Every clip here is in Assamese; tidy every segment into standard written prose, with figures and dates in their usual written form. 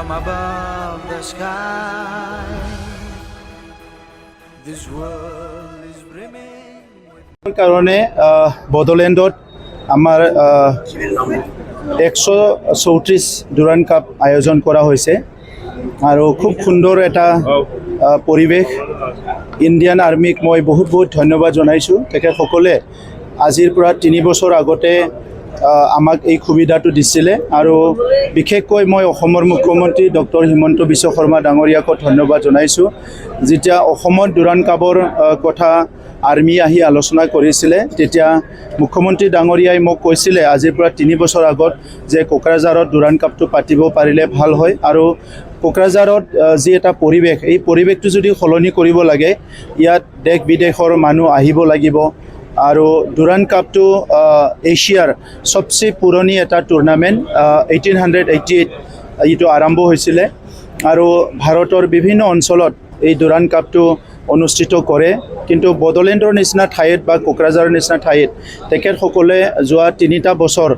from above the sky. This world is brimming with কাৰণে বডোলেণ্ডত আমাৰ 134 ডুৰাণ্ড কাপ আয়োজন কৰা হৈছে আৰু খুব সুন্দৰ এটা পৰিৱেশ। ইণ্ডিয়ান আৰ্মিক মই বহুত ধন্যবাদ জনাইছোঁ। তেখেতসকলে আজিৰ পৰা 3 বছৰ আগতে আমাক এই সুবিধাটো দিছিলে আৰু বিশেষকৈ মই অসমৰ মুখ্যমন্ত্ৰী ডক্টৰ হিমন্ত বিশ্ব শৰ্মা ডাঙৰীয়াক ধন্যবাদ জনাইছোঁ। যেতিয়া অসমত ডুৰাণ্ড কাপৰ কথা আৰ্মি আহি আলোচনা কৰিছিলে তেতিয়া মুখ্যমন্ত্ৰী ডাঙৰীয়াই মোক কৈছিলে আজিৰ পৰা 3 বছৰ আগত যে কোকৰাঝাৰত ডুৰাণ্ড কাপটো পাতিব পাৰিলে ভাল হয় আৰু কোকৰাঝাৰত যি এটা পৰিৱেশ, এই পৰিৱেশটো যদি সলনি কৰিব লাগে ইয়াত দেশ বিদেশৰ মানুহ আহিব লাগিব আৰু ডুৰাণ্ড কাপটো এছিয়াৰ সবচে পুৰণি এটা টুৰ্ণামেণ্ট। 1888 এইটো আৰম্ভ হৈছিলে আৰু ভাৰতৰ বিভিন্ন অঞ্চলত এই ডুৰাণ্ড কাপটো অনুষ্ঠিত কৰে। কিন্তু বডোলেণ্ডৰ নিচিনা ঠাইত বা কোকৰাঝাৰৰ নিচিনা ঠাইত তেখেতসকলে যোৱা 3টা বছৰ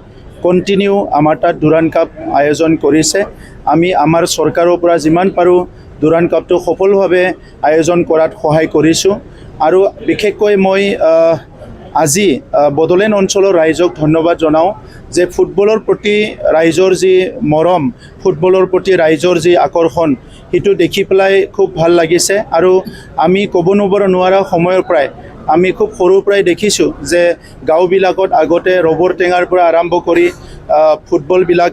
কণ্টিনিউ আমাৰ তাত ডুৰাণ্ড কাপ আয়োজন কৰিছে। আমি আমাৰ চৰকাৰৰ পৰা যিমান পাৰোঁ ডুৰাণ্ড কাপটো সফলভাৱে আয়োজন কৰাত সহায় কৰিছোঁ আৰু বিশেষকৈ মই আজি বডোলেণ্ড অঞ্চলৰ ৰাইজক ধন্যবাদ জনাওঁ যে ফুটবলৰ প্ৰতি ৰাইজৰ যি মৰম, ফুটবলৰ প্ৰতি ৰাইজৰ যি আকৰ্ষণ, সেইটো দেখি পেলাই খুব ভাল লাগিছে আৰু আমি ক'ব নোৱাৰা সময়ৰ পৰাই আমি খুব সৰুৰ পৰাই দেখিছোঁ যে গাঁওবিলাকত আগতে ৰবৰ টেঙাৰ পৰা আৰম্ভ কৰি ফুটবলবিলাক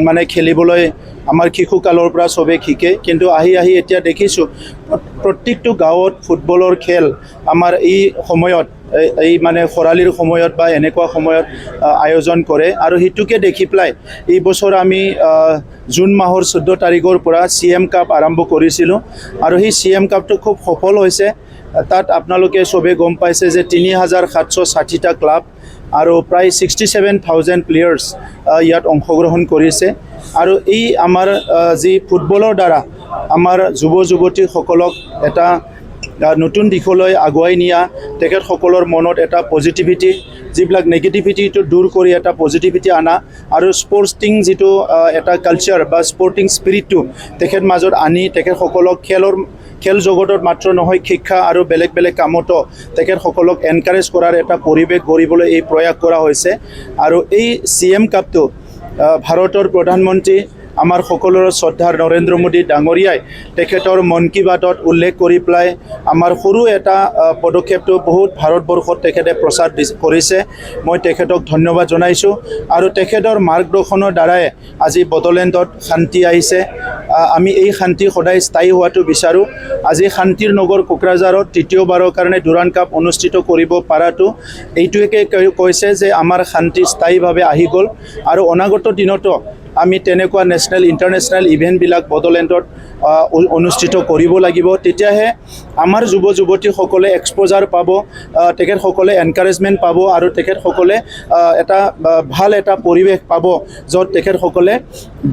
মানে খেলিবলৈ আমাৰ শিশুকালৰ পৰা চবেই শিকে। কিন্তু আহি এতিয়া দেখিছোঁ প্ৰত্যেকটো গাঁৱত ফুটবলৰ খেল আমাৰ এই সময়ত, এই মানে খৰালিৰ সময়ত বা এনেকুৱা সময়ত আয়োজন কৰে আৰু সেইটোকে দেখি পেলাই এই বছৰ আমি জুন মাহৰ 14 তাৰিখৰ পৰা CM কাপ আৰম্ভ কৰিছিলোঁ আৰু সেই CM কাপটো খুব সফল হৈছে। তাত আপোনালোকে চবেই গম পাইছে যে 3760টা ক্লাব আৰু প্ৰায় 67,000 প্লেয়াৰ্ছ ইয়াত অংশগ্ৰহণ কৰিছে আৰু এই আমাৰ যি ফুটবলৰ দ্বাৰা আমাৰ যুৱতীসকলক এটা নতুন দিশলৈ আগুৱাই নিয়া, তেখেতসকলৰ মনত এটা পজিটিভিটি, যিবিলাক নেগেটিভিটিটো দূৰ কৰি এটা পজিটিভিটি আনা আৰু স্পৰ্টিং যিটো এটা কালচাৰ বা স্পৰ্টিং স্পিৰিটটো তেখেত মাজত আনি তেখেতসকলক খেল জগতত মাত্ৰ নহয় শিক্ষা আৰু বেলেগ কামতো তেখেতসকলক এনকাৰেজ কৰাৰ এটা পৰিৱেশ গঢ়িবলৈ এই প্ৰয়াস কৰা হৈছে। আৰু এই CM কাপটো ভাৰতৰ প্ৰধানমন্ত্ৰী আমাৰ সকলোৰে শ্ৰদ্ধাৰ নৰেন্দ্ৰ মোদী ডাঙৰীয়াই তেখেতৰ মন কী বাতত উল্লেখ কৰি পেলাই আমাৰ সৰু এটা পদক্ষেপটো বহুত ভাৰতবৰ্ষত তেখেতে প্ৰচাৰ কৰিছে। মই তেখেতক ধন্যবাদ জনাইছোঁ আৰু তেখেতৰ মাৰ্গদৰ্শনৰ দ্বাৰাই আজি বডোলেণ্ডত শান্তি আহিছে। আমি এই শান্তি সদায় স্থায়ী হোৱাটো বিচাৰোঁ। আজি শান্তিৰ নগৰ কোকৰাঝাৰত 3য়বাৰৰ কাৰণে ডুৰাণ্ড কাপ অনুষ্ঠিত কৰিব পৰাটো এইটোৱে কৈছে যে আমাৰ শান্তি স্থায়ীভাৱে আহি গ'ল আৰু অনাগত দিনতো আমি তেনেকুৱা নেশ্যনেল ইণ্টাৰনেশ্যনেল ইভেণ্টবিলাক বডোলেণ্ডত অনুষ্ঠিত কৰিব লাগিব। তেতিয়াহে আমাৰ যুৱতীসকলে এক্সপ'জাৰ পাব, তেখেতসকলে এনকাৰেজমেণ্ট পাব আৰু তেখেতসকলে এটা ভাল এটা পৰিৱেশ পাব য'ত তেখেতসকলে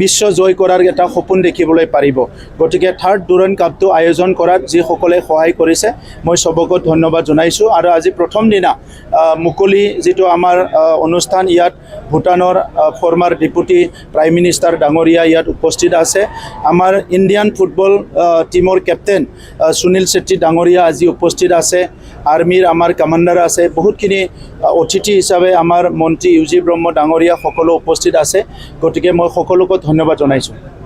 বিশ্ব জয় কৰাৰ এটা সপোন দেখিবলৈ পাৰিব। গতিকে 3rd ডুৰাণ্ড কাপটো আয়োজন কৰাত যিসকলে সহায় কৰিছে মই চবকে ধন্যবাদ জনাইছোঁ। আৰু আজি প্ৰথম দিনা মুকলি যিটো আমাৰ অনুষ্ঠান, ইয়াত ভূটানৰ ফৰ্মাৰ ডেপুটি প্ৰাইম মিনিষ্টাৰ ডাঙৰীয়া ইয়াত উপস্থিত আছে। আমাৰ ইণ্ডিয়ান ফুটবল টিমৰ কেপ্টেইন সুনীল ছেত্ৰী ডাঙৰীয়া আজি উপস্থিত আছে। আৰ্মিৰ আমাৰ কমাণ্ডাৰ আছে। বহুতখিনি অতিথি হিচাপে আমাৰ মন্ত্ৰী UG ব্ৰহ্ম ডাঙৰীয়া সকলো উপস্থিত আছে। গতিকে মই সকলোকে ধন্যবাদ জনাইছোঁ।